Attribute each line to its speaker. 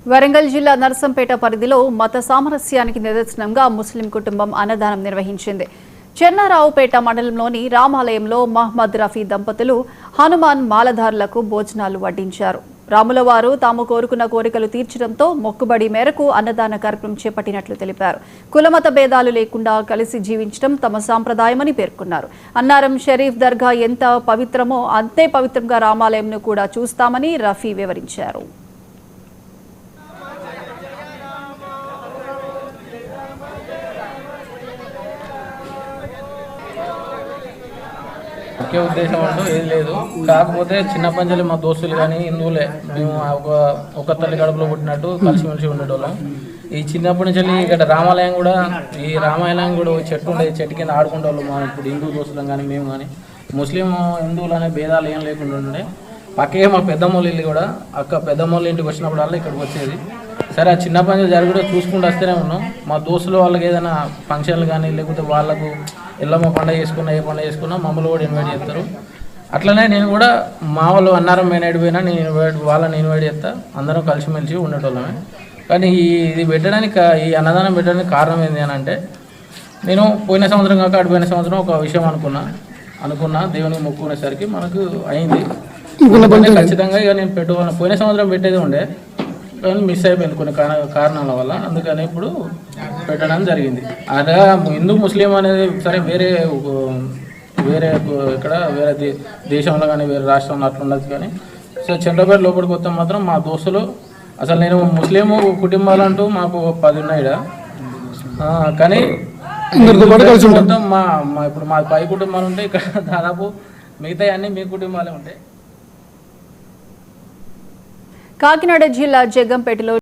Speaker 1: వరంగల్ జిల్లా నర్సంపేట పరిధిలో మత సామరస్యానికి నిదర్శనంగా ముస్లిం కుటుంబం అన్నదానం నిర్వహించింది. చెన్నారావుపేట మండలంలోని రామాలయంలో మహమ్మద్ రఫీ దంపతులు హనుమాన్ మాలధారులకు భోజనాలు వడ్డించారు. రాములవారు తాము కోరుకున్న కోరికలు తీర్చడంతో మొక్కుబడి మేరకు అన్నదాన కార్యక్రమం చేపట్టినట్లు తెలిపారు. కులమత భేదాలు లేకుండా కలిసి జీవించడం తమ సాంప్రదాయమని పేర్కొన్నారు. అన్నారం షరీఫ్ దర్గా ఎంత పవిత్రమో అంతే పవిత్రంగా రామాలయంను కూడా చూస్తామని రఫీ వివరించారు.
Speaker 2: ముఖ్య ఉద్దేశం అంటూ ఏది లేదు. కాకపోతే చిన్న పంజలి మా దోస్తులు కానీ హిందువులే మేము ఒక తల్లి గడపలో పుట్టినట్టు కలిసిమెలిసి ఉండేటోళ్ళం. ఈ చిన్నప్పటి నుంచి ఇక్కడ రామాలయం కూడా చెట్టు ఉండేది, చెట్టు కింద ఆడుకుంటోళ్ళు. మా ఇప్పుడు హిందూ దోస్తులం కానీ మేము కానీ ముస్లిం హిందువులు అనే భేదాలు ఏం లేకుండా ఉండే. పక్కే మా పెద్దమ్మోళ్ళ ఇల్లు కూడా పెద్దమ్మోళ్ళ ఇంటికి వచ్చినప్పుడల్లా ఇక్కడికి వచ్చేది. సరే ఆ చిన్న పంజలు జరుగుతూ చూసుకుంటూ వస్తూనే ఉన్నాం. మా దోస్తులు వాళ్ళకి ఏదైనా ఫంక్షన్లు కానీ లేకపోతే వాళ్ళకు ఎల్లమ్మ పండుగ చేసుకున్నా ఏ పండుగ చేసుకున్నా మమ్మల్ని కూడా ఇన్వైట్ చేస్తారు. అట్లనే నేను కూడా మా వాళ్ళు అన్నారం మెయిన్ పోయినా నేను వాళ్ళని ఇన్వైట్ చేస్తా. అందరం కలిసిమెలిసి ఉండేటోళ్ళమే. కానీ ఇది పెట్టడానికి ఈ అన్నదానం పెట్టడానికి కారణం ఏంటి అని అంటే, నేను పోయిన సంవత్సరం కాక అడిపోయిన సంవత్సరం ఒక విషయం అనుకున్నా దేవునికి మొక్కుకునేసరికి మనకు అయింది. ఖచ్చితంగా ఇక నేను పెట్టుకున్నా. పోయిన సంవత్సరం పెట్టేది ఉండే కానీ మిస్ అయిపోయింది కొన్ని కారణాల వల్ల. అందుకని ఇప్పుడు పెట్టడం జరిగింది. అదే హిందూ ముస్లిం అనేది సరే వేరే ఇక్కడ వేరే దేశంలో కానీ వేరే రాష్ట్రంలో అట్లా ఉండదు. కానీ సో చంద్రపేట లోపలికి వస్తే మాత్రం మా దోస్తులు అసలు నేను ముస్లిం కుటుంబాలు అంటూ మాకు 10 ఉన్నాయి. కానీ మొత్తం ఇప్పుడు మా 10 కుటుంబాలు ఉంటాయి. ఇక్కడ దాదాపు మిగతా అన్నీ మీ కుటుంబాలే ఉంటాయి.
Speaker 1: కాకినాడ జిల్లా జగ్గంపేటలో